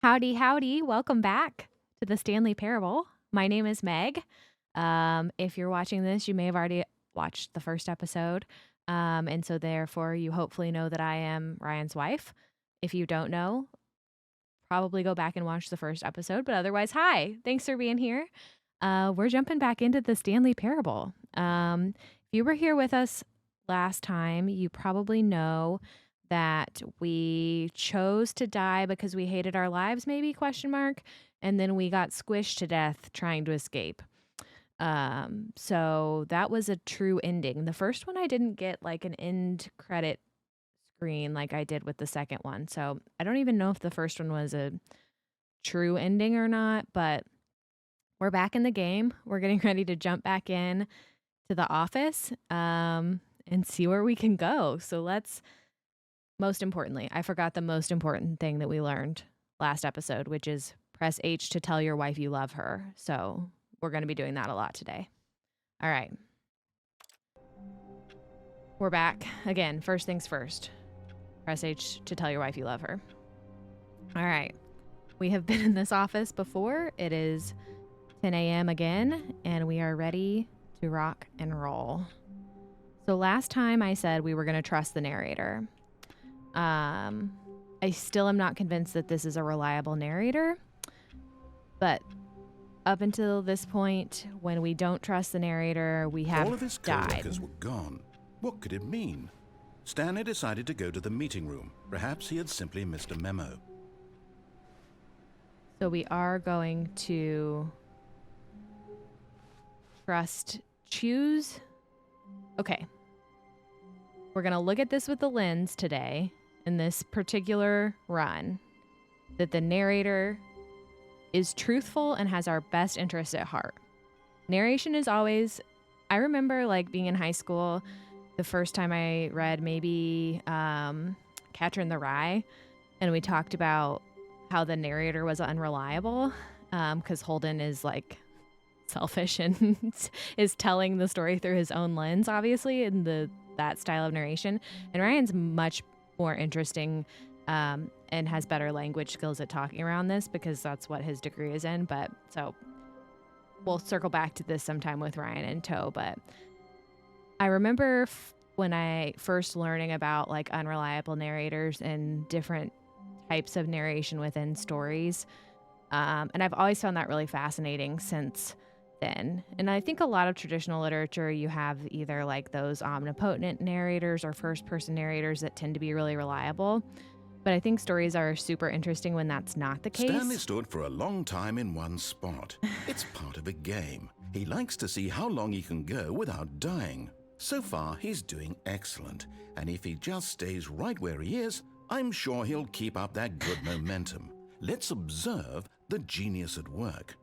Howdy, howdy. Welcome back to the Stanley Parable. My name is Meg. If you're watching this, you may have already watched the first episode. And so, therefore, you hopefully know that I am Ryan's wife. If you don't know, probably go back and watch the first episode. But otherwise, hi. Thanks for being here. We're jumping back into the Stanley Parable. If you were here with us last time, you probably know that we chose to die because we hated our lives, maybe, question mark, and then we got squished to death trying to escape. So that was a true ending. The first one I didn't get like an end credit screen like I did with the second one. So I don't even know if the first one was a true ending or not, but we're back in the game. We're getting ready to jump back in to the office and see where we can go. So most importantly, I forgot the most important thing that we learned last episode, which is press H to tell your wife you love her. So we're going to be doing that a lot today. All right. We're back. Again, first things first. Press H to tell your wife you love her. All right. We have been in this office before. It is 10 a.m. again, and we are ready to rock and roll. So last time I said we were going to trust the narrator. I still am not convinced that this is a reliable narrator, but up until this point, when we don't trust the narrator, we have all of his died. co-workers were gone. What could it mean? Stanley decided to go to the meeting room. Perhaps he had simply missed a memo. So we are going to choose. Okay. We're going to look at this with the lens today in this particular run that the narrator is truthful and has our best interest at heart. Narration is always, I remember like being in high school, the first time I read maybe Catcher in the Rye, and we talked about how the narrator was unreliable because Holden is like selfish and is telling the story through his own lens, obviously, in that style of narration. And Ryan's much more interesting and has better language skills at talking around this because that's what his degree is in. But so we'll circle back to this sometime with Ryan in tow. But I remember when I first learning about like unreliable narrators and different types of narration within stories. And I've always found that really fascinating since then. And I think a lot of traditional literature, you have either like those omnipotent narrators or first person narrators that tend to be really reliable. But I think stories are super interesting when that's not the case. Stanley stood for a long time in one spot. It's part of a game. He likes to see how long he can go without dying. So far, he's doing excellent. And if he just stays right where he is, I'm sure he'll keep up that good momentum. Let's observe the genius at work.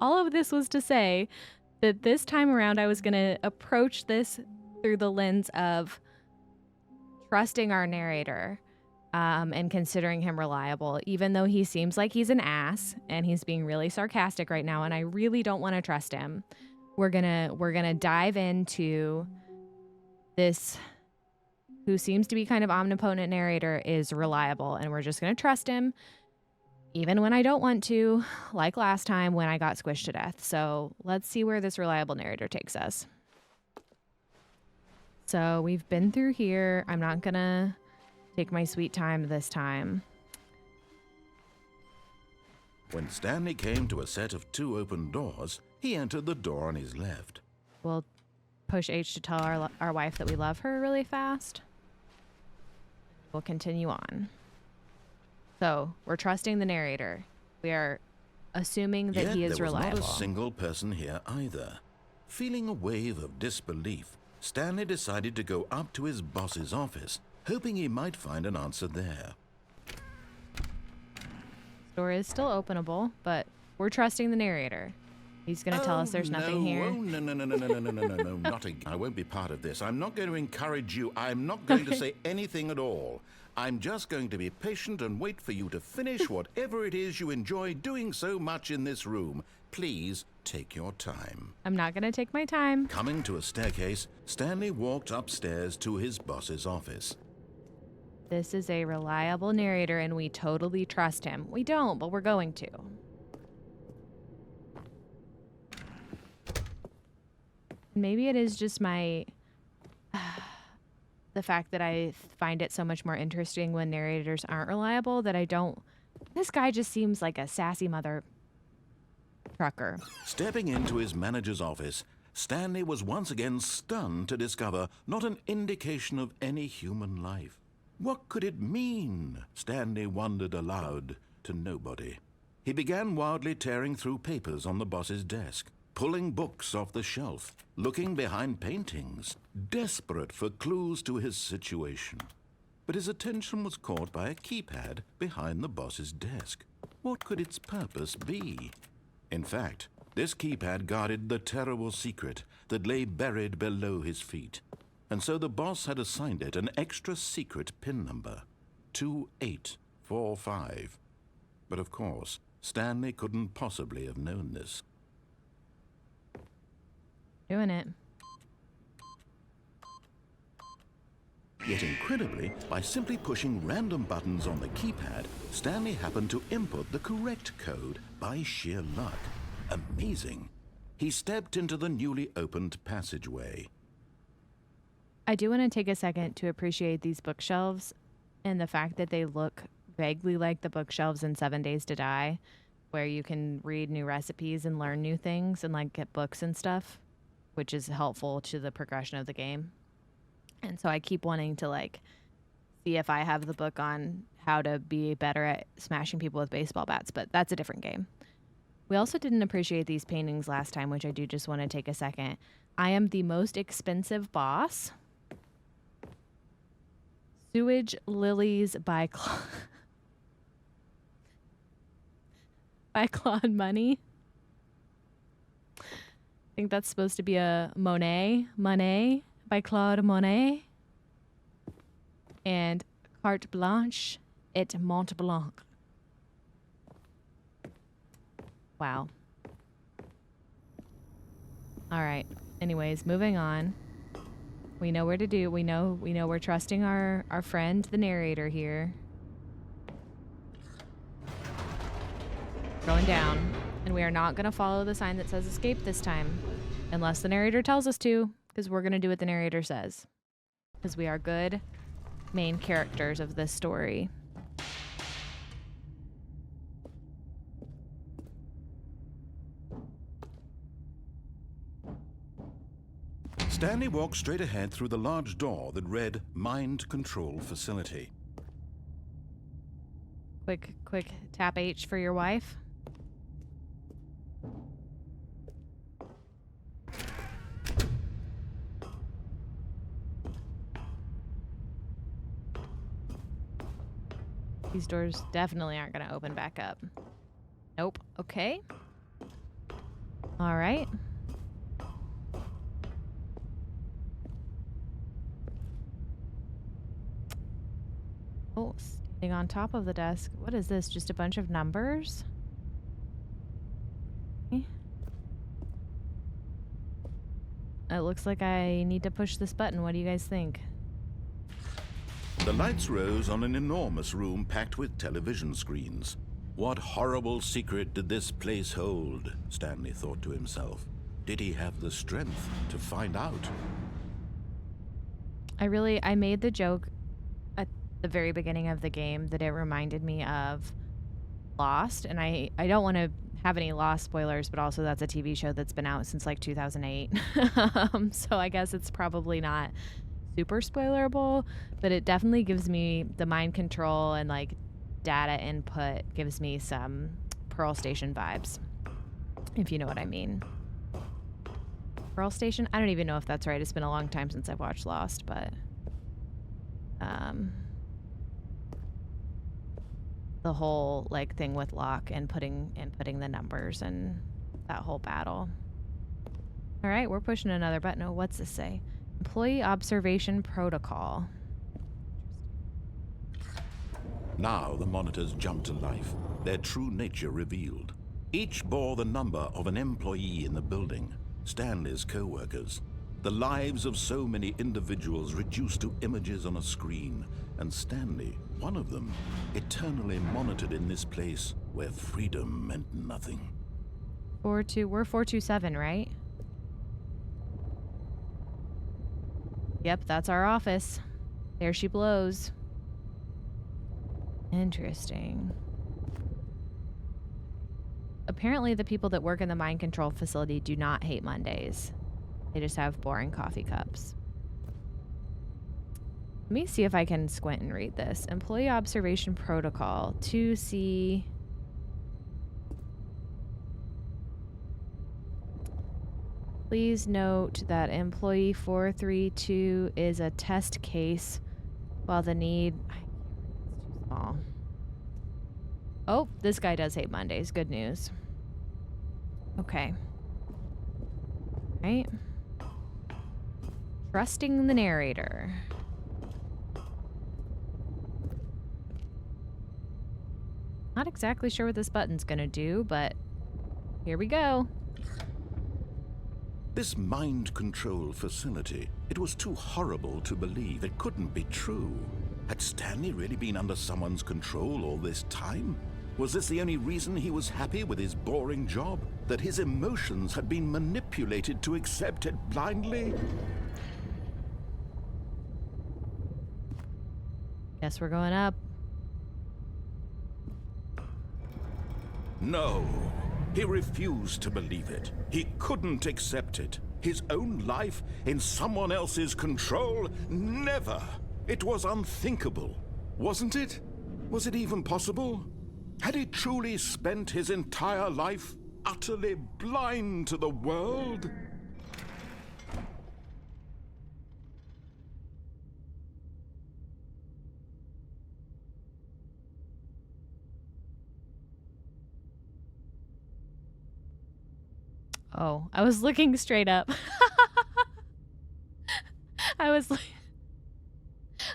All of this was to say that this time around, I was going to approach this through the lens of trusting our narrator and considering him reliable, even though he seems like he's an ass and he's being really sarcastic right now. And I really don't want to trust him. We're gonna dive into this who seems to be kind of omnipotent narrator is reliable, and we're just going to trust him even when I don't want to, like last time when I got squished to death. So let's see where this reliable narrator takes us. So we've been through here. I'm not going to take my sweet time this time. When Stanley came to a set of 2 open doors, he entered the door on his left. We'll push H to tell our wife that we love her really fast. We'll continue on. So we're trusting the narrator. We are assuming that he is reliable. There was not a single person here either. Feeling a wave of disbelief, Stanley decided to go up to his boss's office, hoping he might find an answer there. Door is still openable, but we're trusting the narrator. He's going to tell us there's nothing here. Oh, no, not again. I won't be part of this. I'm not going to encourage you. I'm not going to say anything at all. I'm just going to be patient and wait for you to finish whatever it is you enjoy doing so much in this room. Please take your time. I'm not going to take my time. Coming to a staircase, Stanley walked upstairs to his boss's office. This is a reliable narrator and we totally trust him. We don't, but we're going to. Maybe it is just my... the fact that I find it so much more interesting when narrators aren't reliable that I don't... This guy just seems like a sassy mother trucker. Stepping into his manager's office, Stanley was once again stunned to discover not an indication of any human life. What could it mean? Stanley wondered aloud to nobody. He began wildly tearing through papers on the boss's desk, pulling books off the shelf, looking behind paintings, desperate for clues to his situation. But his attention was caught by a keypad behind the boss's desk. What could its purpose be? In fact, this keypad guarded the terrible secret that lay buried below his feet. And so the boss had assigned it an extra secret PIN number, 2845. But of course, Stanley couldn't possibly have known this. Doing it. Yet incredibly, by simply pushing random buttons on the keypad, Stanley happened to input the correct code by sheer luck. Amazing. He stepped into the newly opened passageway. I do want to take a second to appreciate these bookshelves and the fact that they look vaguely like the bookshelves in 7 Days to Die, where you can read new recipes and learn new things and like get books and stuff, which is helpful to the progression of the game. And so I keep wanting to like see if I have the book on how to be better at smashing people with baseball bats, but that's a different game. We also didn't appreciate these paintings last time, which I do just want to take a second. I am the most expensive boss. Sewage Lilies by by Claude Money. I think that's supposed to be a Monet by Claude Monet. And Carte Blanche et Mont Blanc. Wow. All right. Anyways, moving on. We know where to do. We know we're trusting our friend, the narrator here. Going down. And we are not going to follow the sign that says escape this time. Unless the narrator tells us to. Because we're going to do what the narrator says. Because we are good main characters of this story. Stanley walked straight ahead through the large door that read Mind Control Facility. Quick tap H for your wife. These doors definitely aren't going to open back up. Nope. Okay. All right. Oh, standing on top of the desk. What is this? Just a bunch of numbers? Okay. It looks like I need to push this button. What do you guys think? The lights rose on an enormous room packed with television screens. What horrible secret did this place hold? Stanley thought to himself. Did he have the strength to find out? I made the joke at the very beginning of the game that it reminded me of Lost, and I don't want to have any Lost spoilers, but also that's a TV show that's been out since like 2008. So I guess it's probably not super spoilerable, but it definitely gives me the mind control and like data input, gives me some Pearl Station vibes, if you know what I mean. Pearl Station? I don't even know if that's right. It's been a long time since I've watched Lost, but the whole like thing with Locke and putting the numbers and that whole battle. All right, we're pushing another button. Oh, what's this say? Employee observation protocol. Now the monitors jumped to life, their true nature revealed. Each bore the number of an employee in the building, Stanley's co-workers. The lives of so many individuals reduced to images on a screen, and Stanley, one of them, eternally monitored in this place where freedom meant nothing. We're 427, right? Yep, that's our office. There she blows. Interesting. Apparently the people that work in the mind control facility do not hate Mondays. They just have boring coffee cups. Let me see if I can squint and read this. Employee observation protocol 2C. Please note that employee 432 is a test case while the need... It's too small. Oh, this guy does hate Mondays. Good news. Okay. Right. Trusting the narrator. Not exactly sure what this button's gonna do, but here we go. This mind control facility, it was too horrible to believe. It couldn't be true. Had Stanley really been under someone's control all this time? Was this the only reason he was happy with his boring job? That his emotions had been manipulated to accept it blindly? Guess we're going up. No. He refused to believe it. He couldn't accept it. His own life in someone else's control? Never. It was unthinkable. Wasn't it? Was it even possible? Had he truly spent his entire life utterly blind to the world? Oh, I was looking straight up. I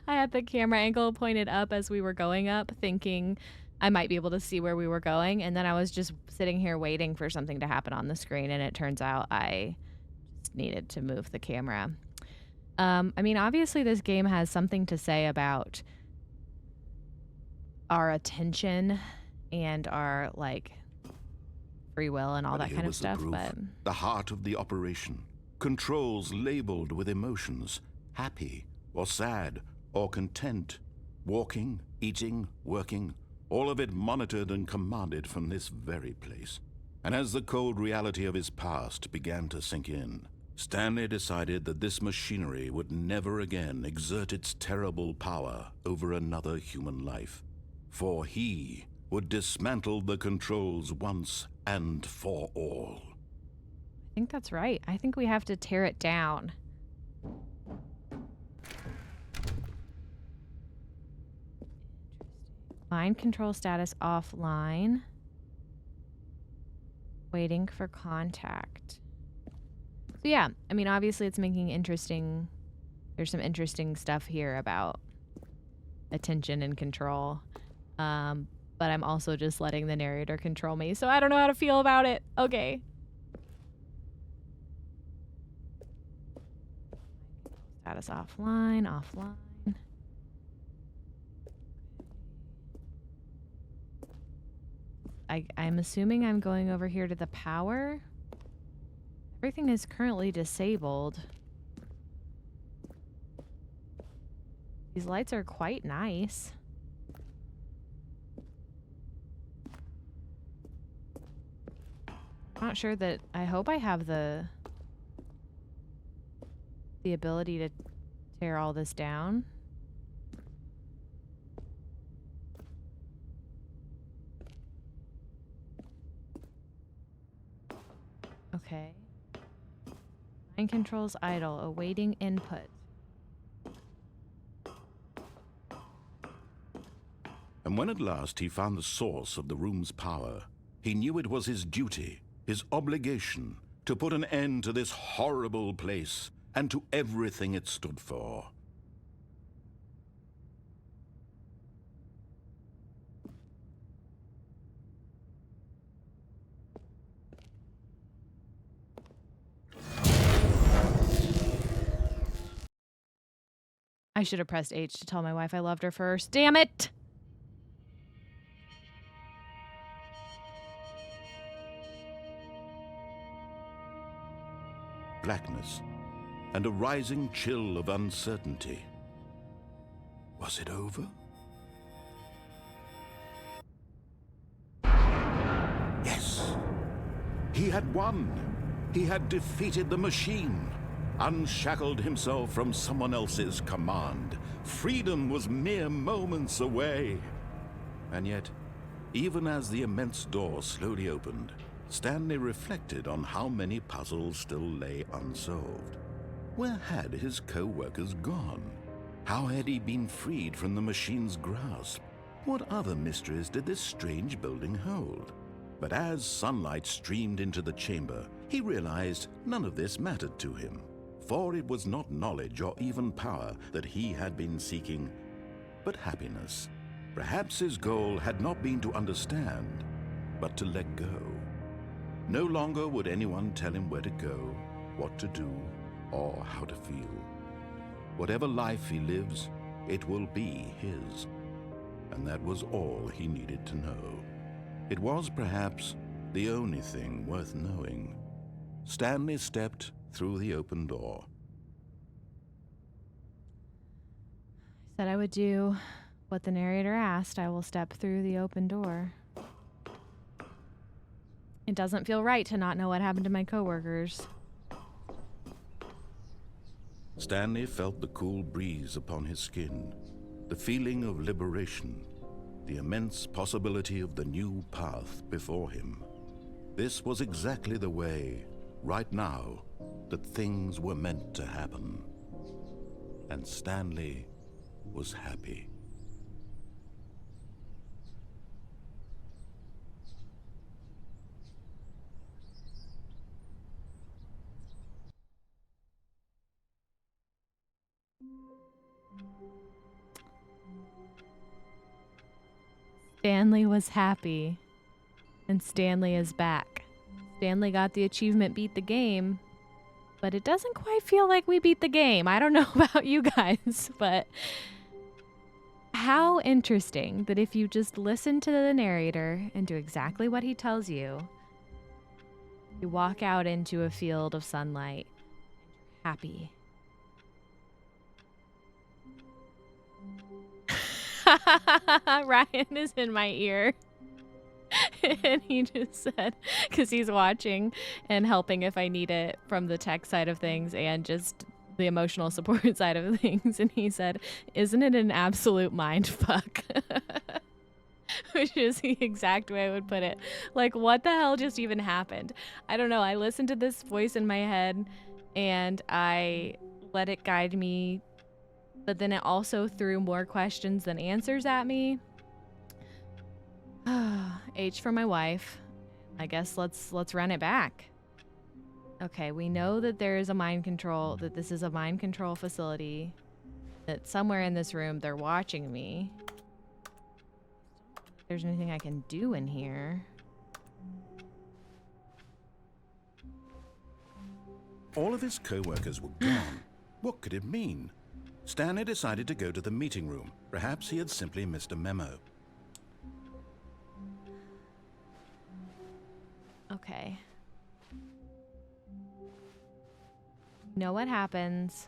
had the camera angle pointed up as we were going up, thinking I might be able to see where we were going, and then I was just sitting here waiting for something to happen on the screen, and it turns out I just needed to move the camera. I mean, obviously this game has something to say about our attention and our, like, free will and all that kind of stuff, but the heart of the operation, controls labeled with emotions, happy or sad or content, walking, eating, working, all of it monitored and commanded from this very place. And as the cold reality of his past began to sink in, Stanley decided that this machinery would never again exert its terrible power over another human life, for he would dismantle the controls once and for all. I think that's right. I think we have to tear it down. Mind control status offline. Waiting for contact. So yeah, I mean, obviously it's making interesting... There's some interesting stuff here about attention and control. But I'm also just letting the narrator control me, so I don't know how to feel about it. Okay. Status offline, offline. I'm assuming I'm going over here to the power. Everything is currently disabled. These lights are quite nice. I'm not sure that... I hope I have the ability to tear all this down. Okay. Mind controls idle, awaiting input. And when at last he found the source of the room's power, he knew it was his duty, his obligation, to put an end to this horrible place and to everything it stood for. I should have pressed H to tell my wife I loved her first. Damn it! Blackness and a rising chill of uncertainty. Was it over? Yes. He had won. He had defeated the machine, unshackled himself from someone else's command. Freedom was mere moments away. And yet, even as the immense door slowly opened, Stanley reflected on how many puzzles still lay unsolved. Where had his co-workers gone? How had he been freed from the machine's grasp? What other mysteries did this strange building hold? But as sunlight streamed into the chamber, he realized none of this mattered to him, for it was not knowledge or even power that he had been seeking, but happiness. Perhaps his goal had not been to understand, but to let go. No longer would anyone tell him where to go, what to do, or how to feel. Whatever life he lives, it will be his. And that was all he needed to know. It was perhaps the only thing worth knowing. Stanley stepped through the open door. Said I would do what the narrator asked. I will step through the open door. It doesn't feel right to not know what happened to my coworkers. Stanley felt the cool breeze upon his skin, the feeling of liberation, the immense possibility of the new path before him. This was exactly the way, right now, that things were meant to happen. And Stanley was happy. Stanley was happy. And Stanley is back. Stanley got the achievement beat the game, but it doesn't quite feel like we beat the game. I don't know about you guys, but how interesting that if you just listen to the narrator and do exactly what he tells you, you walk out into a field of sunlight, happy. Ryan is in my ear. And he just said, because he's watching and helping if I need it from the tech side of things and just the emotional support side of things. And he said, isn't it an absolute mind fuck? Which is the exact way I would put it. Like, what the hell just even happened? I don't know. I listened to this voice in my head and I let it guide me. But then it also threw more questions than answers at me. H for my wife. I guess let's run it back. Okay, we know that there is a mind control, that this is a mind control facility, that somewhere in this room they're watching me. If there's anything I can do in here. All of his co-workers were gone. What could it mean? Stanley decided to go to the meeting room. Perhaps he had simply missed a memo. Okay. Know what happens?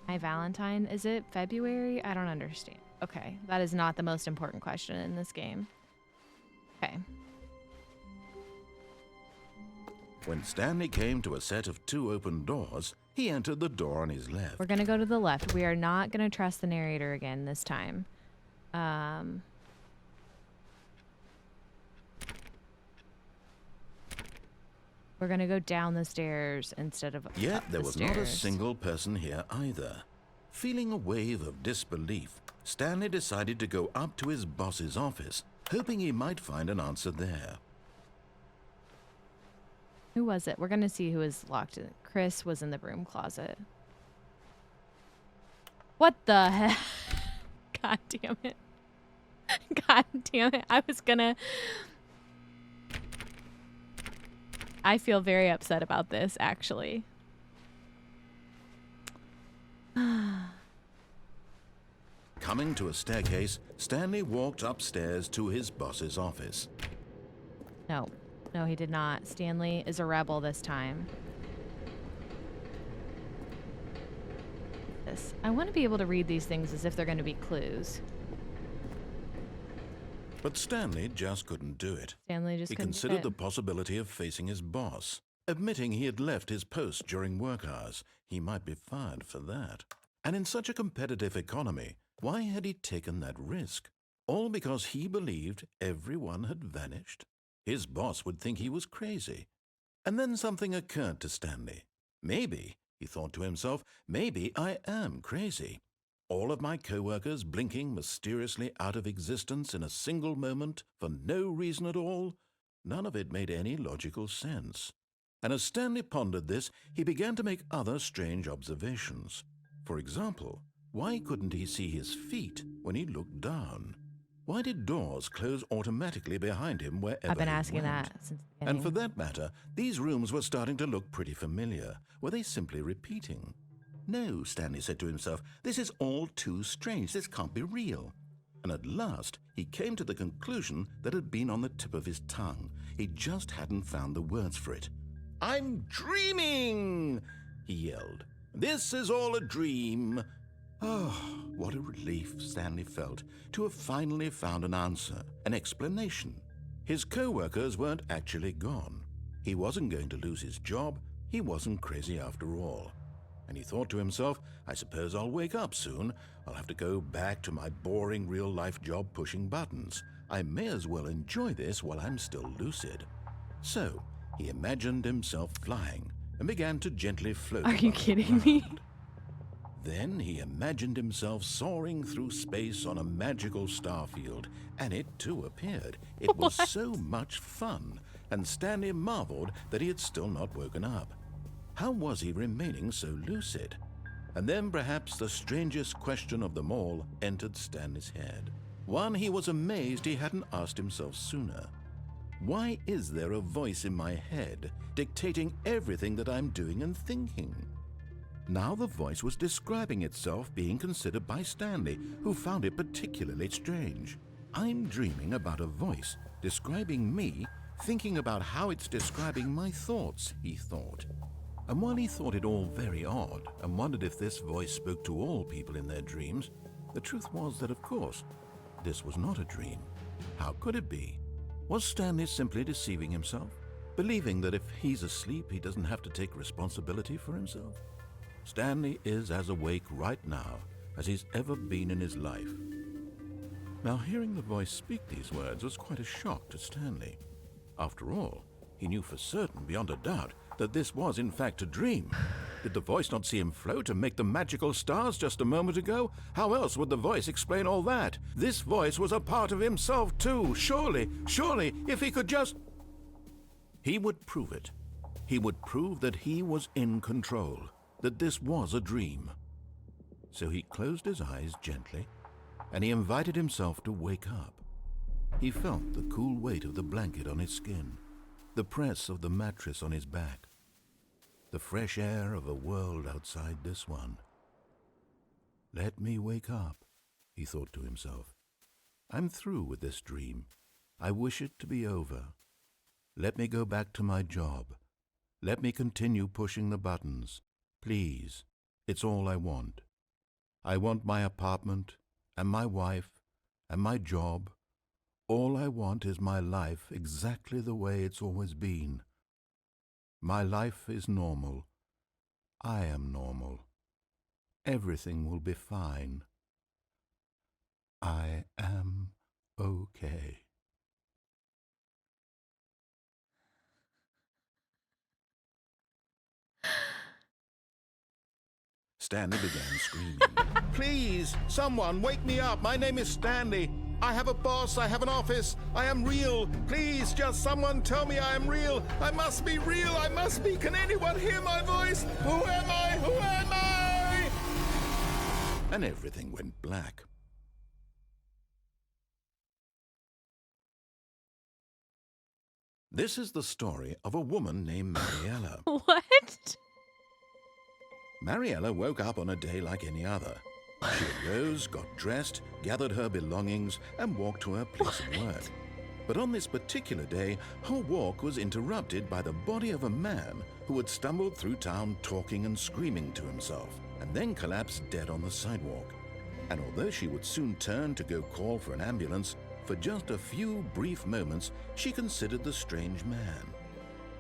My Valentine, is it February? I don't understand. Okay, that is not the most important question in this game. Okay. When Stanley came to a set of 2 open doors, he entered the door on his left. We're gonna go to the left. We are not gonna trust the narrator again this time. We're gonna go down the stairs instead of Yet up there the was stairs. not a single person here either. Feeling a wave of disbelief, Stanley decided to go up to his boss's office, hoping he might find an answer there. Who was it? We're gonna see who was locked in. Chris was in the broom closet. What the heck? God damn it. God damn it. I feel very upset about this, actually. Coming to a staircase, Stanley walked upstairs to his boss's office. No. No, he did not. Stanley is a rebel this time. I want to be able to read these things as if they're going to be clues. But Stanley just couldn't do it. Stanley just He couldn't considered do the it. possibility of facing his boss. Admitting he had left his post during work hours, he might be fired for that. And in such a competitive economy, why had he taken that risk? All because he believed everyone had vanished? His boss would think he was crazy. And then something occurred to Stanley. Maybe, he thought to himself, maybe I am crazy. All of my co-workers blinking mysteriously out of existence in a single moment for no reason at all? None of it made any logical sense. And as Stanley pondered this, he began to make other strange observations. For example, why couldn't he see his feet when he looked down? Why did doors close automatically behind him wherever I've been he asking went? that since the beginning. And for that matter, these rooms were starting to look pretty familiar. Were they simply repeating? No, Stanley said to himself, this is all too strange. This can't be real. And at last, he came to the conclusion that had been on the tip of his tongue. He just hadn't found the words for it. I'm dreaming, he yelled. This is all a dream. Oh, what a relief Stanley felt to have finally found an answer, an explanation. His co-workers weren't actually gone. He wasn't going to lose his job. He wasn't crazy after all. And he thought to himself, I suppose I'll wake up soon. I'll have to go back to my boring real-life job pushing buttons. I may as well enjoy this while I'm still lucid. So, he imagined himself flying and began to gently float. Are you above the kidding me? ground. Then he imagined himself soaring through space on a magical starfield, and it too appeared. It was so much fun, and Stanley marveled that he had still not woken up. How was he remaining so lucid? And then perhaps the strangest question of them all entered Stanley's head. One he was amazed he hadn't asked himself sooner. Why is there a voice in my head dictating everything that I'm doing and thinking? Now the voice was describing itself being considered by Stanley, who found it particularly strange. I'm dreaming about a voice describing me, thinking about how it's describing my thoughts, he thought. And while he thought it all very odd and wondered if this voice spoke to all people in their dreams, the truth was that, of course, this was not a dream. How could it be? Was Stanley simply deceiving himself, believing that if he's asleep, he doesn't have to take responsibility for himself? Stanley is as awake right now as he's ever been in his life. Now, hearing the voice speak these words was quite a shock to Stanley. After all, he knew for certain, beyond a doubt, that this was in fact a dream. Did the voice not see him float and make the magical stars just a moment ago? How else would the voice explain all that? This voice was a part of himself too. Surely, if he could just... He would prove it. He would prove that he was in control, that this was a dream. So he closed his eyes gently, and he invited himself to wake up. He felt the cool weight of the blanket on his skin, the press of the mattress on his back, the fresh air of a world outside this one. Let me wake up, he thought to himself. I'm through with this dream. I wish it to be over. Let me go back to my job. Let me continue pushing the buttons. Please, it's all I want. I want my apartment, and my wife, and my job. All I want is my life exactly the way it's always been. My life is normal. I am normal. Everything will be fine. I am okay. Stanley began screaming. Please, someone, wake me up. My name is Stanley. I have a boss. I have an office. I am real. Please, just someone tell me I am real. I must be real. I must be. Can anyone hear my voice? Who am I? Who am I? And everything went black. This is the story of a woman named Mariella. What? Mariella woke up on a day like any other. She arose, got dressed, gathered her belongings, and walked to her place of work. But on this particular day, her walk was interrupted by the body of a man who had stumbled through town talking and screaming to himself, and then collapsed dead on the sidewalk. And although she would soon turn to go call for an ambulance, for just a few brief moments she considered the strange man.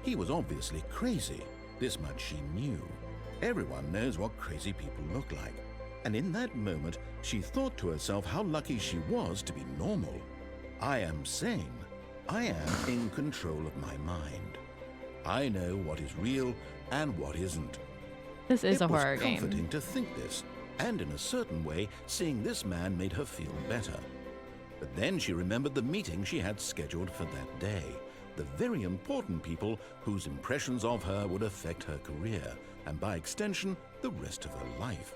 He was obviously crazy, this much she knew. Everyone knows what crazy people look like. And in that moment, she thought to herself how lucky she was to be normal. I am sane. I am in control of my mind. I know what is real and what isn't. This is a horror game. It was comforting game. to think this, and in a certain way, seeing this man made her feel better. But then she remembered the meeting she had scheduled for that day, the very important people whose impressions of her would affect her career, and by extension, the rest of her life.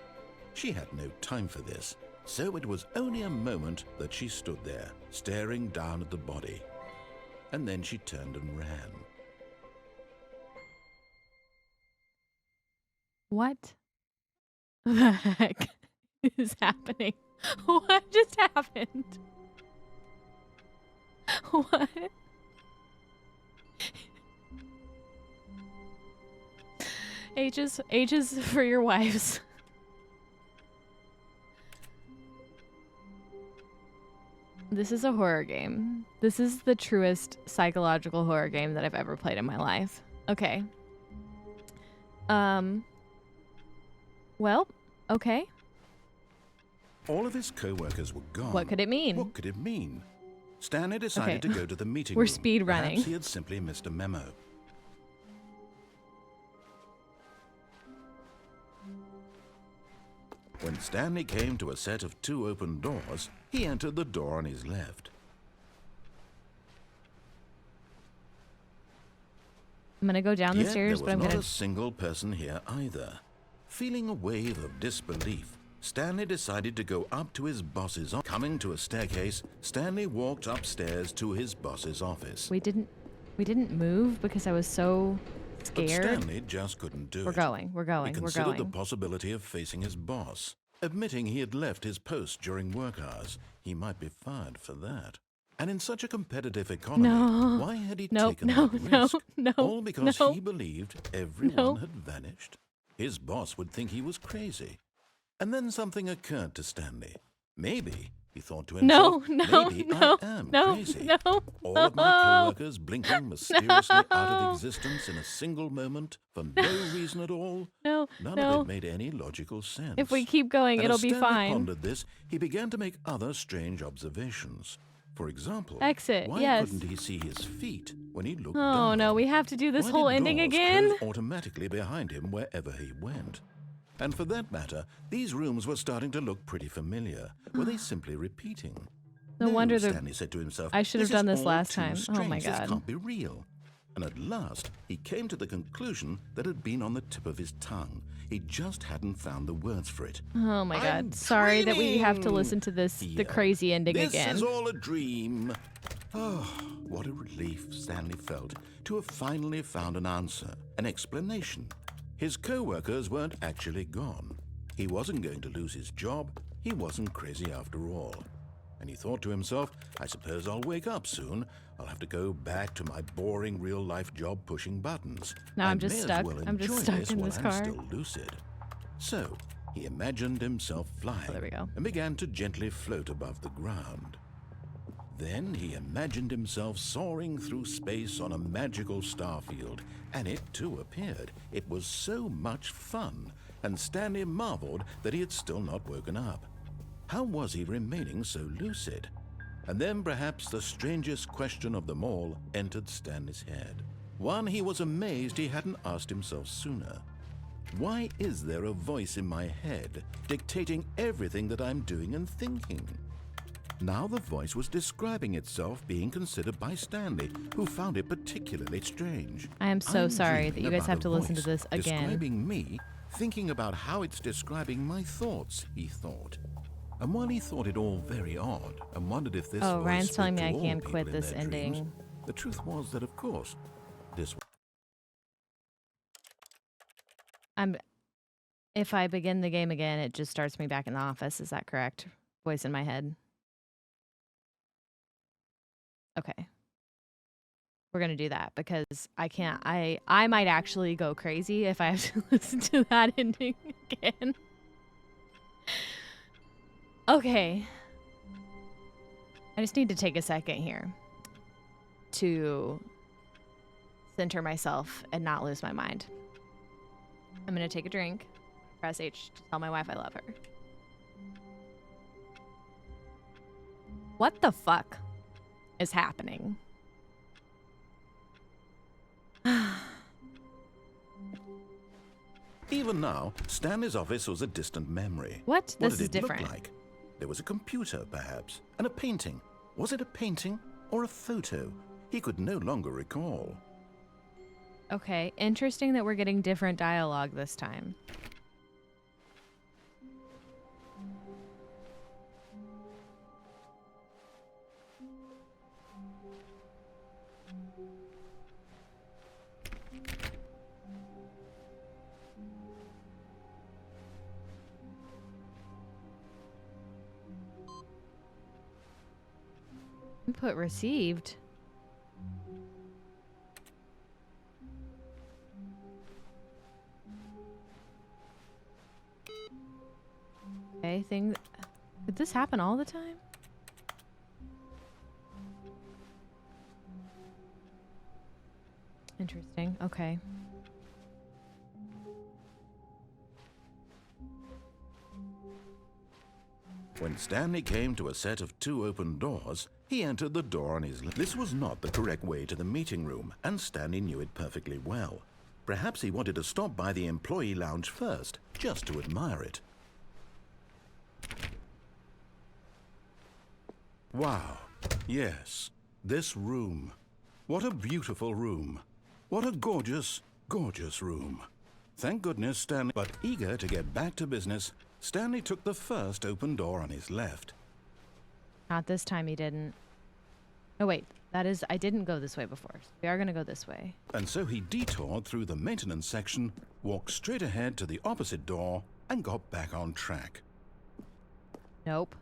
She had no time for this, so it was only a moment that she stood there, staring down at the body. And then she turned and ran. What the heck is happening? What just happened? What? Ages for your wives. This is a horror game. This is the truest psychological horror game that I've ever played in my life. Okay. Well, okay. All of his co-workers were gone. What could it mean? What could it mean? Stanley decided to go to the meeting We're room. speed running. Perhaps he had simply missed a memo. When Stanley came to a set of 2 open doors, he entered the door on his left. I'm gonna go down the Yet stairs, but there I'm was not gonna... a single person here either. Feeling a wave of disbelief, Stanley decided to go up to his boss's office. Coming to a staircase, Stanley walked upstairs to his boss's office. We didn't move because I was so But scared. Stanley just couldn't do it. We're going. He considered the possibility of facing his boss. Admitting he had left his post during work hours, he might be fired for that. And in such a competitive economy, why had he taken that risk? All because he believed everyone had vanished? His boss would think he was crazy. And then something occurred to Stanley. Maybe, he thought to himself, maybe I am crazy. All of my co-workers blinking mysteriously out of existence in a single moment for no reason at all. None of it made any logical sense. If we keep going, And it'll as be Stanley fine. pondered this, he began to make other strange observations. For example, Exit, why yes. couldn't he see his feet when he looked Oh down? no, we have to do this Why whole did ending doors again? close automatically behind him wherever he went? And for that matter, these rooms were starting to look pretty familiar. Were they simply repeating? No wonder Stanley said to himself, I should have done this all last too time. Oh my strange. God. This can't be real. And at last, he came to the conclusion that had been on the tip of his tongue. He just hadn't found the words for it. Oh my I'm God. Sorry that we have to dreaming. listen to this, He the yelled. crazy ending This again. is all a dream. Oh, what a relief Stanley felt to have finally found an answer, an explanation. His co-workers weren't actually gone. He wasn't going to lose his job. He wasn't crazy after all. And he thought to himself, I suppose I'll wake up soon. I'll have to go back to my boring real-life job pushing buttons. Now I'm I just may as stuck. well I'm just enjoy stuck this in while this I'm car. still lucid. So he imagined himself flying there we go. and began to gently float above the ground. Then he imagined himself soaring through space on a magical starfield, and it too appeared. It was so much fun, and Stanley marveled that he had still not woken up. How was he remaining so lucid? And then perhaps the strangest question of them all entered Stanley's head. One he was amazed he hadn't asked himself sooner. Why is there a voice in my head dictating everything that I'm doing and thinking? Now the voice was describing itself being considered by Stanley, who found it particularly strange. I am so I'm sorry that dreaming you guys about have a to listen to voice this again. Describing me, thinking about how it's describing my thoughts, he thought. And while he thought it all very odd and wondered if this Oh, voice Ryan's spoke telling me to I all can't people quit in this their ending. dreams, the truth was that, of course, this If I begin the game again, it just starts me back in the office. Is that correct? Voice in my head. Okay. We're going to do that because I can't. I might actually go crazy if I have to listen to that ending again. Okay. I just need to take a second here to center myself and not lose my mind. I'm going to take a drink, press H to tell my wife I love her. What the fuck is happening? Even now, Stanley's office was a distant memory. What? What This did is it different. look like? There was a computer, perhaps, and a painting. Was it a painting or a photo? He could no longer recall. Okay, interesting that we're getting different dialogue this time. Input received. Okay, things. Could this happen all the time? Interesting. Okay. When Stanley came to a set of 2 open doors, he entered the door on his left. This was not the correct way to the meeting room, and Stanley knew it perfectly well. Perhaps he wanted to stop by the employee lounge first, just to admire it. Wow. Yes, this room. What a beautiful room. What a gorgeous, gorgeous room. Thank goodness Stanley, but eager to get back to business, Stanley took the first open door on his left. Not this time he didn't. Oh wait, that is, I didn't go this way before. So we are gonna go this way. And so he detoured through the maintenance section, walked straight ahead to the opposite door, and got back on track. Nope.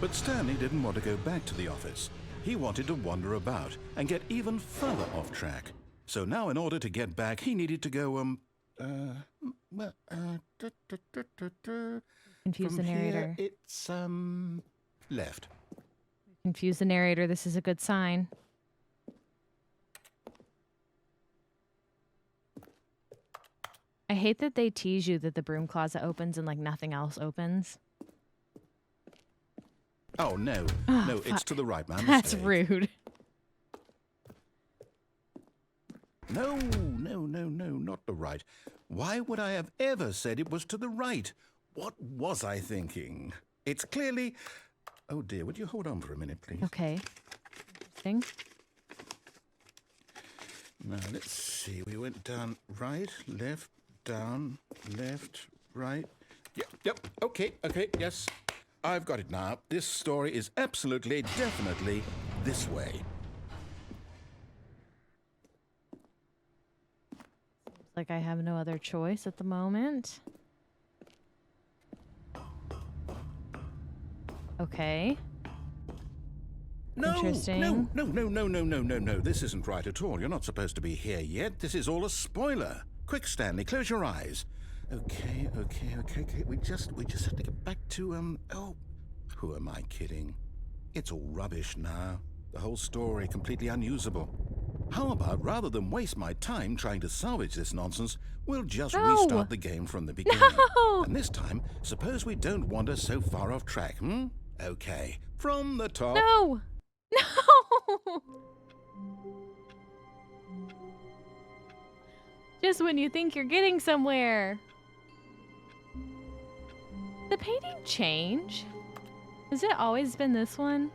But Stanley didn't want to go back to the office. He wanted to wander about and get even further off track. So now in order to get back, he needed to go, Confuse the from narrator. here, it's, left. Confuse the narrator. This is a good sign. I hate that they tease you that the broom closet opens and like nothing else opens. Oh, no. Oh, no, fuck. it's to the right, man. That's rude. No, not the right. Why would I have ever said it was to the right? What was I thinking? It's clearly... Oh, dear, would you hold on for a minute, please? Okay. Interesting. Now, let's see. We went down right, left, down, left, right. Yep, okay, yes. I've got it now. This story is absolutely, definitely this way. Seems like I have no other choice at the moment. Okay. No, Interesting. no. This isn't right at all. You're not supposed to be here yet. This is all a spoiler. Quick, Stanley, close your eyes. Okay. We just have to get back to, oh, who am I kidding? It's all rubbish now. The whole story completely unusable. How about, rather than waste my time trying to salvage this nonsense, we'll just restart the game from the beginning. No! And this time, suppose we don't wander so far off track, Okay, from the top. No! No! Just when you think you're getting somewhere. The painting change? Has it always been this one?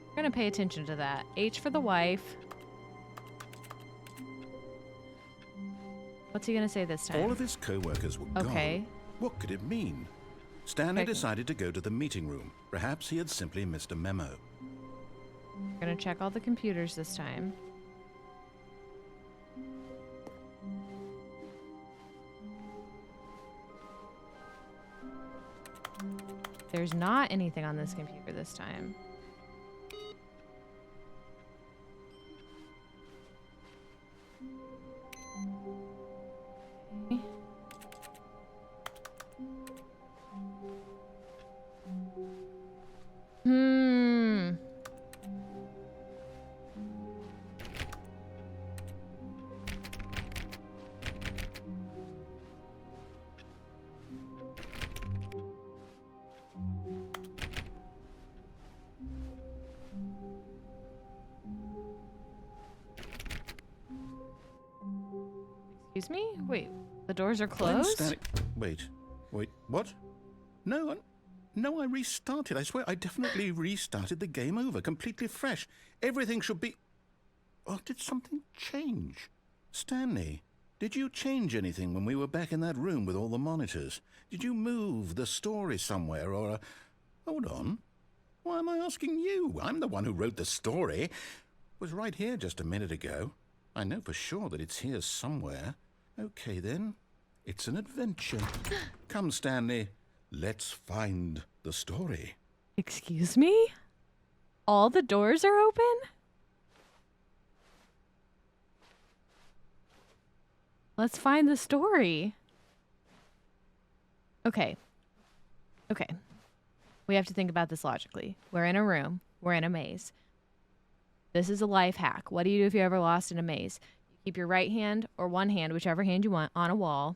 We're gonna pay attention to that. H for the wife. What's he gonna say this time? All of his co-workers were Okay. gone. What could it mean? Stanley decided to go to the meeting room. Perhaps he had simply missed a memo. We're gonna check all the computers this time. There's not anything on this computer this time. Okay. Excuse me? Wait, the doors are closed? Wait, what? No, I restarted. I swear, I definitely restarted the game over, completely fresh. Everything should be... Oh, did something change? Stanley, did you change anything when we were back in that room with all the monitors? Did you move the story somewhere or... Hold on. Why am I asking you? I'm the one who wrote the story. It was right here just a minute ago. I know for sure that it's here somewhere. Okay, then. It's an adventure. Come, Stanley. Let's find the story. Excuse me? All the doors are open? Let's find the story. Okay. Okay. We have to think about this logically. We're in a room. We're in a maze. This is a life hack. What do you do if you're ever lost in a maze? You keep your right hand or one hand, whichever hand you want, on a wall,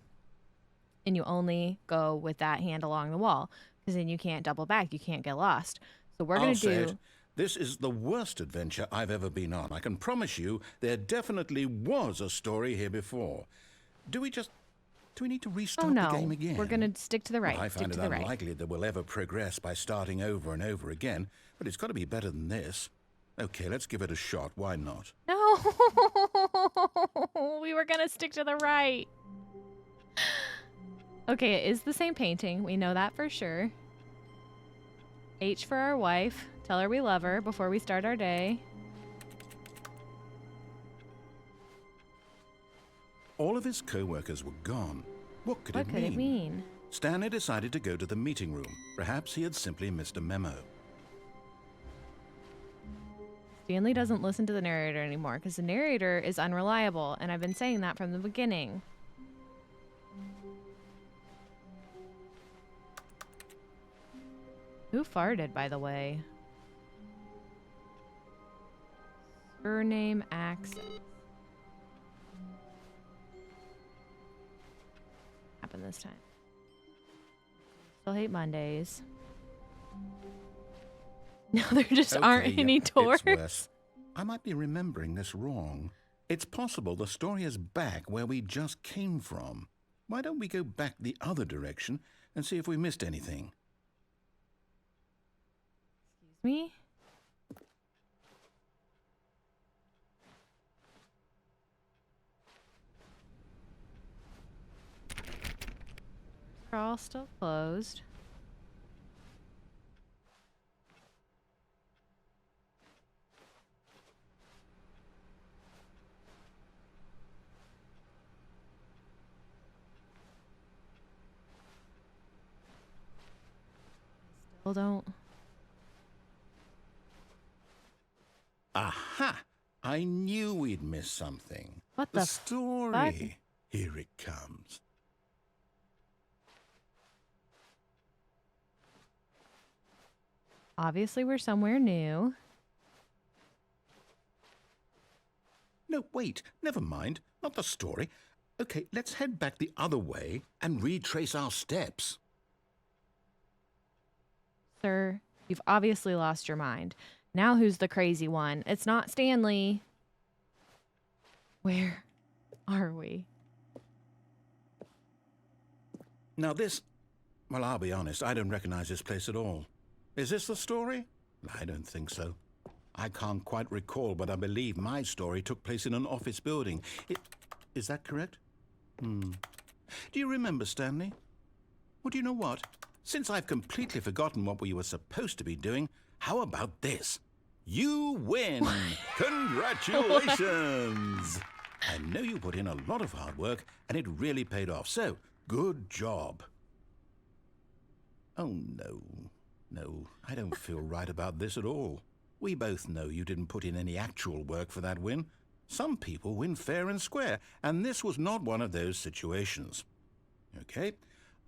and you only go with that hand along the wall, because then you can't double back. You can't get lost. So we're going to do... This is the worst adventure I've ever been on. I can promise you there definitely was a story here before. Do we need to restart the game again? We're going to stick to the right. Well, I find it unlikely that we'll ever progress by starting over and over again, but it's got to be better than this. Okay, let's give it a shot. Why not? No! We were going to stick to the right. Okay, it is the same painting. We know that for sure. H for our wife. Tell her we love her before we start our day. All of his co-workers were gone. What could it mean? Stanley decided to go to the meeting room. Perhaps he had simply missed a memo. Stanley doesn't listen to the narrator anymore because the narrator is unreliable, and I've been saying that from the beginning. Who farted, by the way? Surname access. Happened this time. Still hate Mondays. No, there just aren't any doors. It's worse. I might be remembering this wrong. It's possible the story is back where we just came from. Why don't we go back the other direction and see if we missed anything? Excuse me? They're all still closed. Still don't. Aha! I knew we'd miss something. What the the story? fuck? Here it comes. Obviously, we're somewhere new. No, wait. Never mind. Not the story. Okay, let's head back the other way and retrace our steps. Sir, you've obviously lost your mind. Now who's the crazy one? It's not Stanley. Where are we? Now this... Well, I'll be honest. I don't recognize this place at all. Is this the story? I don't think so. I can't quite recall, but I believe my story took place in an office building. Is that correct? Do you remember, Stanley? Well, do you know what? since I've completely forgotten what we were supposed to be doing, how about this? You win! Congratulations! I know you put in a lot of hard work, and it really paid off, so good job. Oh, no. No, I don't feel right about this at all. We both know you didn't put in any actual work for that win. Some people win fair and square, and this was not one of those situations. Okay,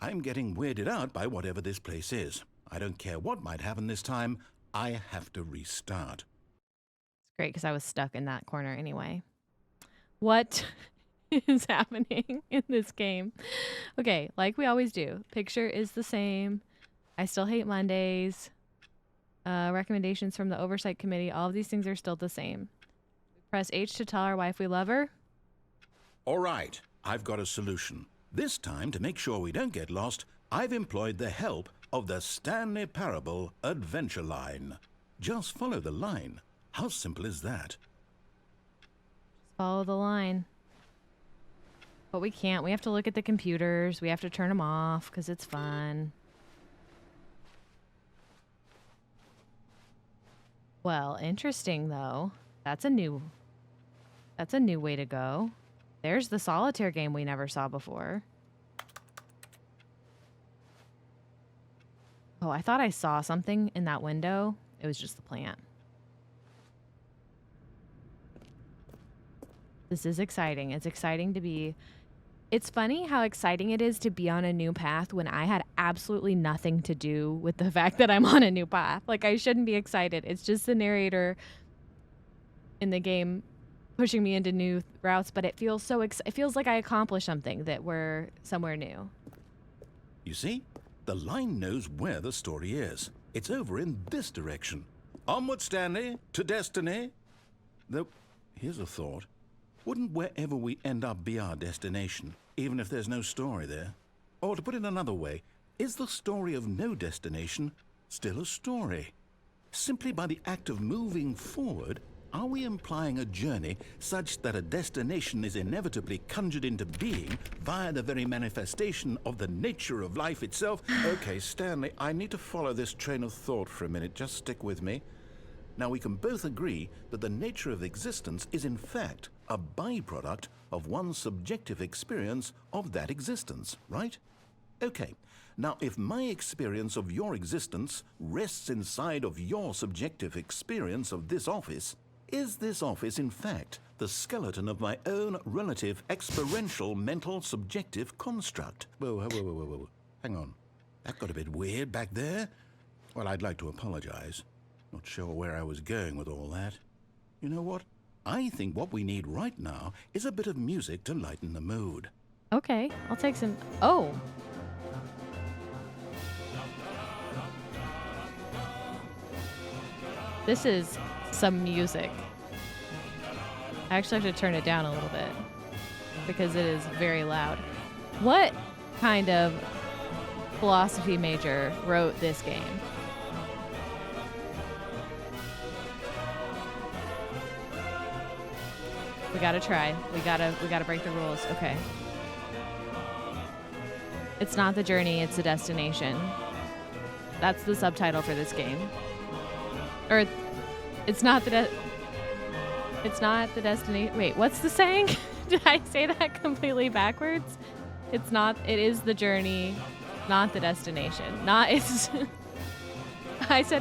I'm getting weirded out by whatever this place is. I don't care what might happen this time. I have to restart. It's great because I was stuck in that corner anyway. What is happening in this game? Okay, like we always do. Picture is the same. I still hate Mondays. Recommendations from the oversight committee. All of these things are still the same. Press H to tell our wife we love her. All right, I've got a solution. This time, to make sure we don't get lost, I've employed the help of the Stanley Parable adventure line. Just follow the line. How simple is that? Just follow the line. But we can't. We have to look at the computers. We have to turn them off because it's fun. Well, interesting though. That's a new way to go. There's the solitaire game we never saw before. Oh, I thought I saw something in that window. It was just the plant. This is exciting. It's exciting to be... It's funny how exciting it is to be on a new path when I had absolutely nothing to do with the fact that I'm on a new path. Like, I shouldn't be excited. It's just the narrator in the game pushing me into new routes, but it feels so it feels like I accomplished something, that we're somewhere new. You see, the line knows where the story is. It's over in this direction. Onward, Stanley, to destiny. Though, here's a thought. Wouldn't wherever we end up be our destination, even if there's no story there? Or to put it another way, is the story of no destination still a story? Simply by the act of moving forward, are we implying a journey such that a destination is inevitably conjured into being via the very manifestation of the nature of life itself? Okay, Stanley, I need to follow this train of thought for a minute. Just stick with me. Now, we can both agree that the nature of existence is in fact a byproduct of one's subjective experience of that existence, right? Okay, now if my experience of your existence rests inside of your subjective experience of this office, is this office in fact the skeleton of my own relative experiential mental subjective construct? Whoa. Hang on. That got a bit weird back there. Well, I'd like to apologize. Not sure where I was going with all that. You know what? I think what we need right now is a bit of music to lighten the mood. Okay, I'll take some... Oh! This is some music. I actually have to turn it down a little bit because it is very loud. What kind of philosophy major wrote this game? We gotta try. We gotta break the rules. Okay. It's not the journey, it's the destination. That's the subtitle for this game. Or, it's not the destination. Wait, what's the saying? Did I say that completely backwards? It is the journey, not the destination. I said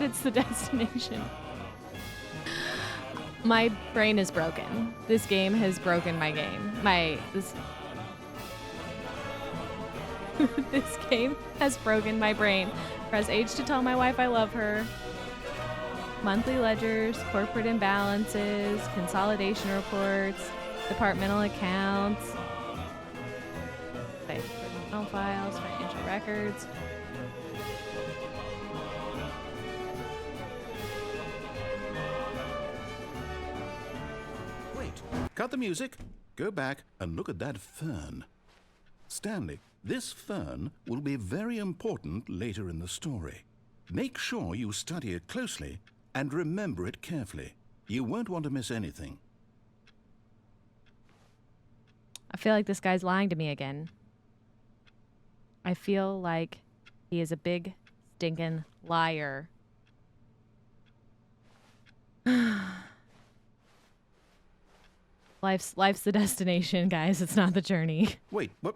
it's the destination. My brain is broken. This game has broken my game. This game has broken my brain. Press H to tell my wife I love her. Monthly ledgers, corporate imbalances, consolidation reports, departmental accounts, personnel files, financial records. Cut the music, go back and look at that fern. Stanley, this fern will be very important later in the story. Make sure you study it closely and remember it carefully. You won't want to miss anything. I feel like this guy's lying to me again. I feel like He is a big, stinking liar. Life's the destination, guys. It's not the journey. Wait, what?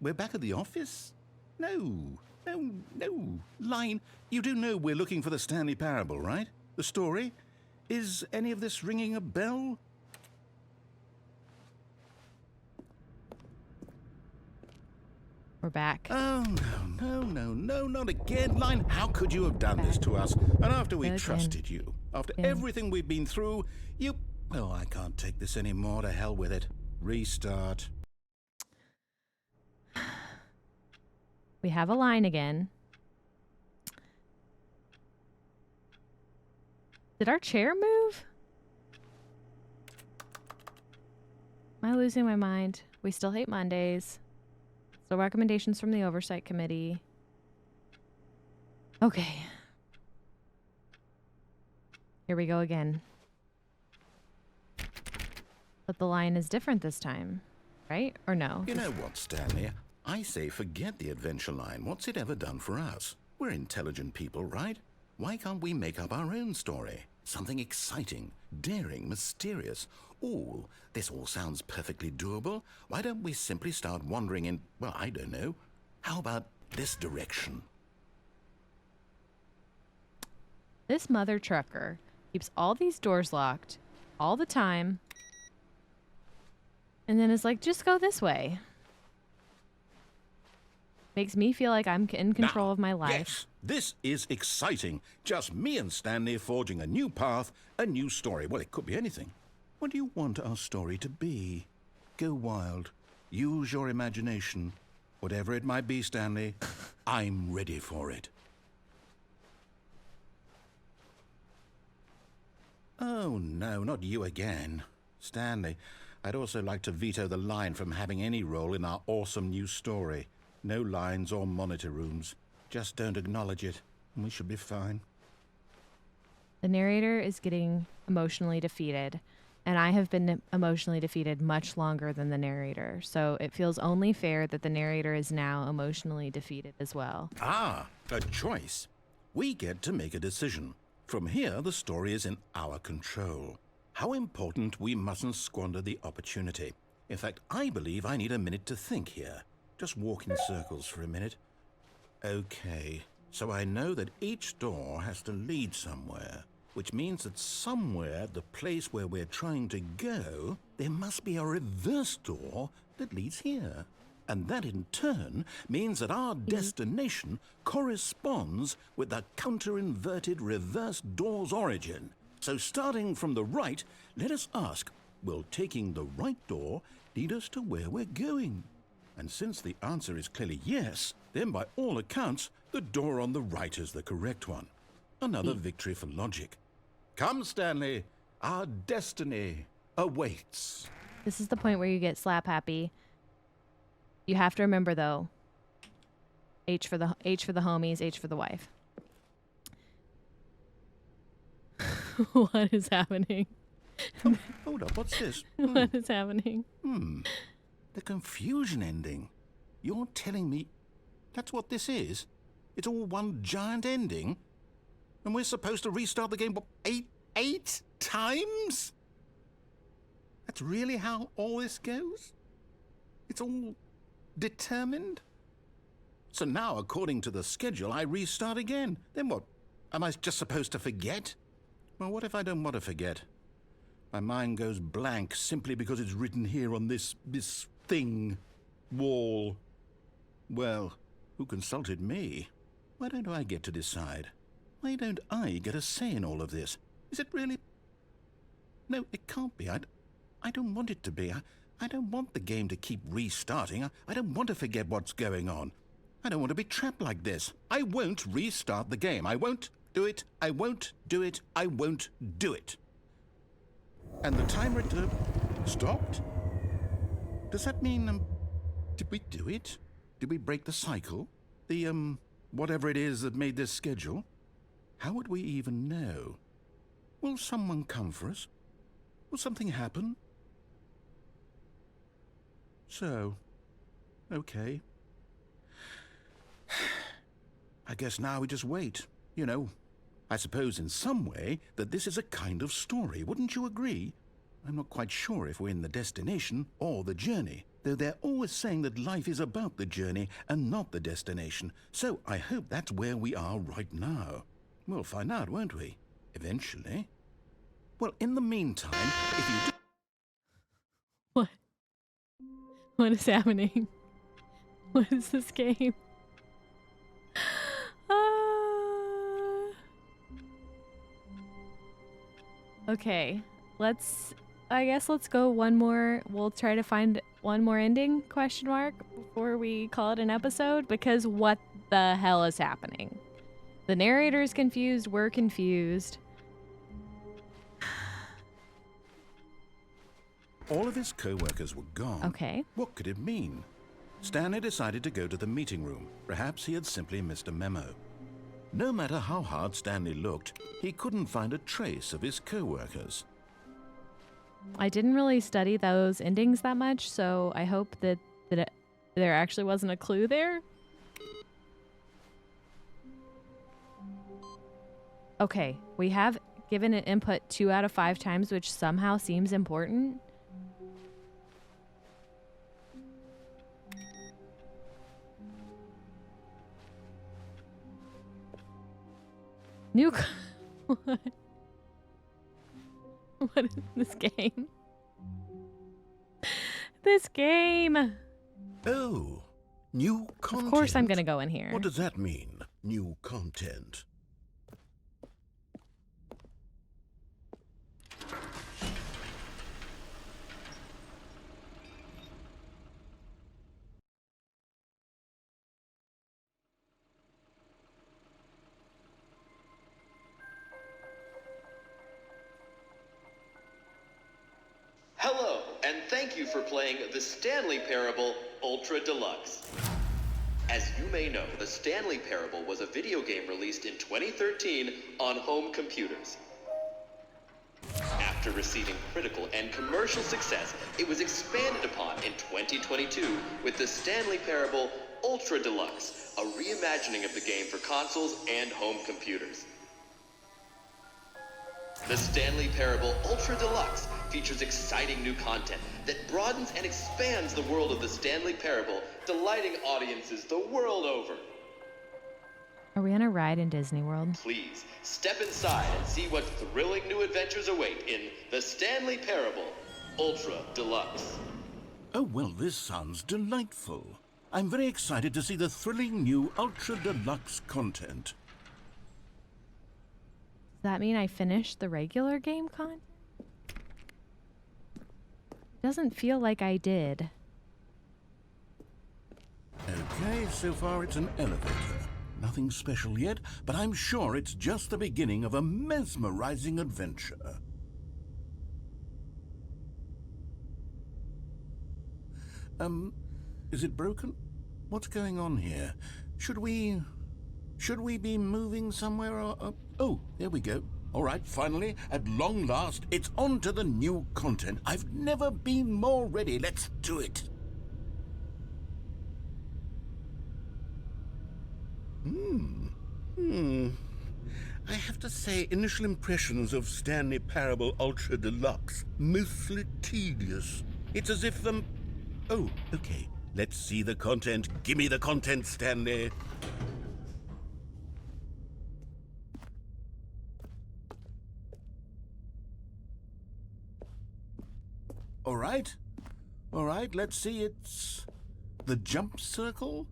We're back at the office? No. Line, you do know we're looking for the Stanley Parable, right? The story? Is any of this ringing a bell? We're back. Oh, no, not again. Line, how could you have done this to us? And after we trusted you, after everything we've been through, you... Oh, I can't take this anymore. To hell with it. Restart. We have a line again. Did our chair move? Am I losing my mind? We still hate Mondays. Still recommendations from the Oversight Committee. Okay. Here we go again. But the line is different this time, right? Or no? You know what, Stanley? I say forget the adventure line. What's it ever done for us? We're intelligent people, right? Why can't we make up our own story? Something exciting, daring, mysterious. Ooh, this all sounds perfectly doable. Why don't we simply start wandering in, well, I don't know. How about this direction? This mother trucker keeps all these doors locked all the time. And then is like, just go this way. Makes me feel like I'm in control of my life. Yes, this is exciting. Just me and Stanley forging a new path, a new story. Well, it could be anything. What do you want our story to be? Go wild. Use your imagination. Whatever it might be, Stanley, I'm ready for it. Oh, no, not you again. Stanley, I'd also like to veto the line from having any role in our awesome new story. No lines or monitor rooms. Just don't acknowledge it, and we should be fine. The narrator is getting emotionally defeated, and I have been emotionally defeated much longer than the narrator, so it feels only fair that the narrator is now emotionally defeated as well. Ah, a choice. We get to make a decision. From here, the story is in our control. How important we mustn't squander the opportunity. In fact, I believe I need a minute to think here. Just walk in circles for a minute. Okay, so I know that each door has to lead somewhere, which means that somewhere, the place where we're trying to go, there must be a reverse door that leads here. And that in turn means that our destination corresponds with the counter-inverted reverse door's origin. So starting from the right, let us ask, will taking the right door lead us to where we're going? And since the answer is clearly yes, then by all accounts, the door on the right is the correct one. Another victory for logic. Come, Stanley, our destiny awaits. This is the point where you get slap happy. You have to remember, though, H for the homies, H for the wife. What is happening? Oh, hold up, what's this? What is happening? The confusion ending. You're telling me that's what this is? It's all one giant ending? And we're supposed to restart the game, what, eight times? That's really how all this goes? It's all determined? So now, according to the schedule, I restart again. Then what? Am I just supposed to forget? Well, what if I don't want to forget? My mind goes blank simply because it's written here on this thing, wall. Well, who consulted me? Why don't I get to decide? Why don't I get a say in all of this? Is it really? No, it can't be. I don't want it to be. I don't want the game to keep restarting. I don't want to forget what's going on. I don't want to be trapped like this. I won't restart the game. I won't do it. I won't do it. I won't do it. And the timer stopped? Does that mean, did we do it? Did we break the cycle? The, whatever it is that made this schedule? How would we even know? Will someone come for us? Will something happen? So, okay. I guess now we just wait. You know, I suppose in some way that this is a kind of story, wouldn't you agree? I'm not quite sure if we're in the destination or the journey, though they're always saying that life is about the journey and not the destination. So I hope that's where we are right now. We'll find out, won't we? Eventually. Well, in the meantime, if you do... What? What is happening? What is this game? Okay, I guess let's go one more. We'll try to find one more ending, question mark, before we call it an episode, because what the hell is happening? The narrator is confused, we're confused. All of his co-workers were gone. Okay. What could it mean? Stanley decided to go to the meeting room. Perhaps he had simply missed a memo. No matter how hard Stanley looked, he couldn't find a trace of his co-workers. I didn't really study those endings that much, so I hope that there actually wasn't a clue there. Okay, we have given an input 2 out of 5 times, which somehow seems important. New... What? What is this game? This game! Oh, new content. Of course I'm gonna go in here. What does that mean, new content? Hello, and thank you for playing the Stanley Parable Ultra Deluxe. As you may know, the Stanley Parable was a video game released in 2013 on home computers. After receiving critical and commercial success, it was expanded upon in 2022 with the Stanley Parable Ultra Deluxe, a reimagining of the game for consoles and home computers. The Stanley Parable Ultra Deluxe features exciting new content that broadens and expands the world of the Stanley Parable, delighting audiences the world over. Are we on a ride in Disney World? Please, step inside and see what thrilling new adventures await in the Stanley Parable Ultra Deluxe. Oh, well, this sounds delightful. I'm very excited to see the thrilling new Ultra Deluxe content. Does that mean I finished the regular game content? Doesn't feel like I did. Okay, so far it's an elevator. Nothing special yet, but I'm sure it's just the beginning of a mesmerizing adventure. Is it broken? What's going on here? Should we be moving somewhere or... Oh, there we go. All right, finally, at long last, it's on to the new content. I've never been more ready. Let's do it. I have to say, initial impressions of Stanley Parable Ultra Deluxe, mostly tedious. It's as if Oh, okay. Let's see the content. Give me the content, Stanley. All right, let's see, it's the jump circle?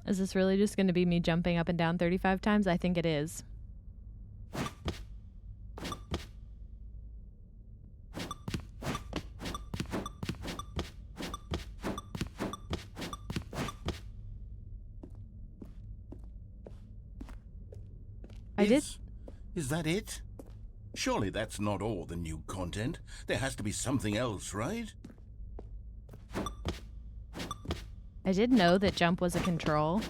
Is this really just going to be me jumping up and down 35 times? I think it is. Is that it? Surely that's not all the new content. There has to be something else, right? I did know that jump was a control,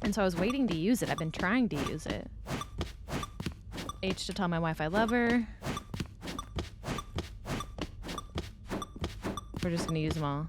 and so I was waiting to use it. I've been trying to use it. H to tell my wife I love her. We're just gonna use them all.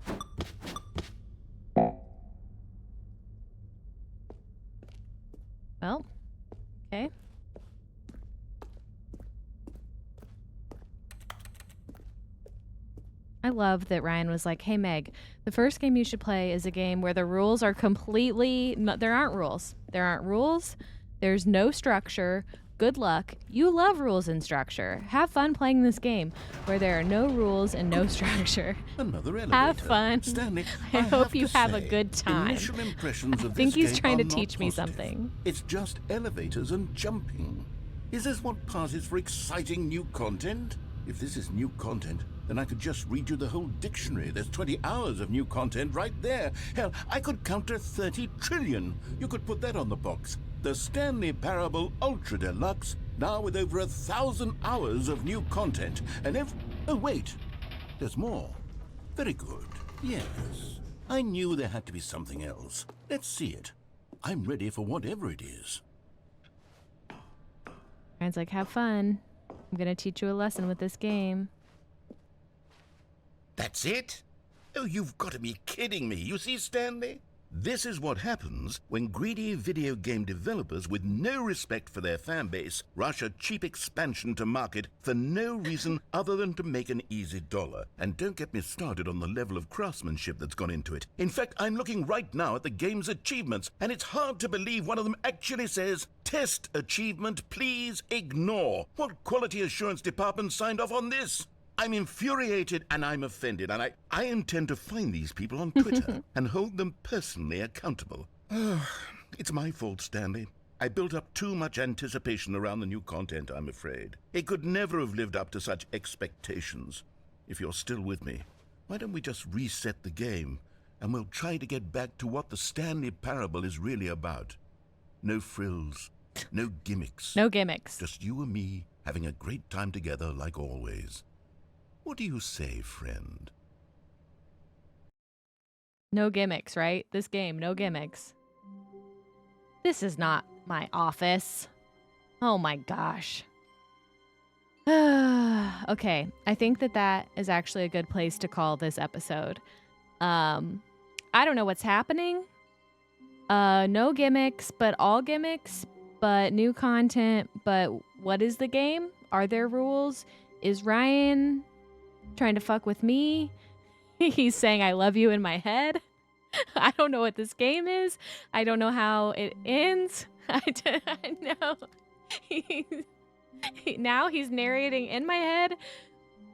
I love that Ryan was like, hey, Meg, the first game you should play is a game where the rules are completely, there aren't rules. There aren't rules. There's no structure. Good luck. You love rules and structure. Have fun playing this game where there are no rules and no structure. Another elevator. Have fun. Stanley, I hope have you to have a say, good time. Initial impressions of I think this he's game trying to are not teach me positive. something. It's just elevators and jumping. Is this what passes for exciting new content? If this is new content, then I could just read you the whole dictionary. There's 20 hours of new content right there. Hell, I could count to 30 trillion. You could put that on the box. The Stanley Parable Ultra Deluxe, now with over 1,000 hours of new content. And oh wait, there's more. Very good. Yes. I knew there had to be something else. Let's see it. I'm ready for whatever it is. Ryan's like, have fun. I'm going to teach you a lesson with this game. That's it? Oh, you've got to be kidding me. You see, Stanley? This is what happens when greedy video game developers with no respect for their fan base rush a cheap expansion to market for no reason other than to make an easy dollar. And don't get me started on the level of craftsmanship that's gone into it. In fact, I'm looking right now at the game's achievements, and it's hard to believe one of them actually says, "Test achievement, please ignore." What quality assurance department signed off on this? I'm infuriated and I'm offended, and I intend to find these people on Twitter and hold them personally accountable. It's my fault, Stanley. I built up too much anticipation around the new content, I'm afraid. It could never have lived up to such expectations. If you're still with me, why don't we just reset the game and we'll try to get back to what the Stanley Parable is really about. No frills, no gimmicks. No gimmicks. Just you and me having a great time together like always. What do you say, friend? No gimmicks, right? This game, no gimmicks. This is not my office. Oh my gosh. Okay, I think that is actually a good place to call this episode. I don't know what's happening. No gimmicks, but all gimmicks, but new content. But what is the game? Are there rules? Is Ryan trying to fuck with me? He's saying I love you in my head. I don't know what this game is. I don't know how it ends. I know. Now he's narrating in my head.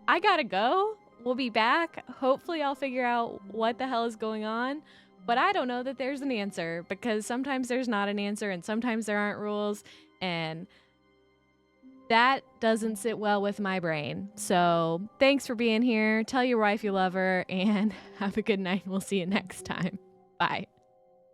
I gotta go. We'll be back. Hopefully I'll figure out what the hell is going on. But I don't know that there's an answer, because sometimes there's not an answer and sometimes there aren't rules, and that doesn't sit well with my brain. So thanks for being here. Tell your wife you love her, and have a good night. We'll see you next time. Bye.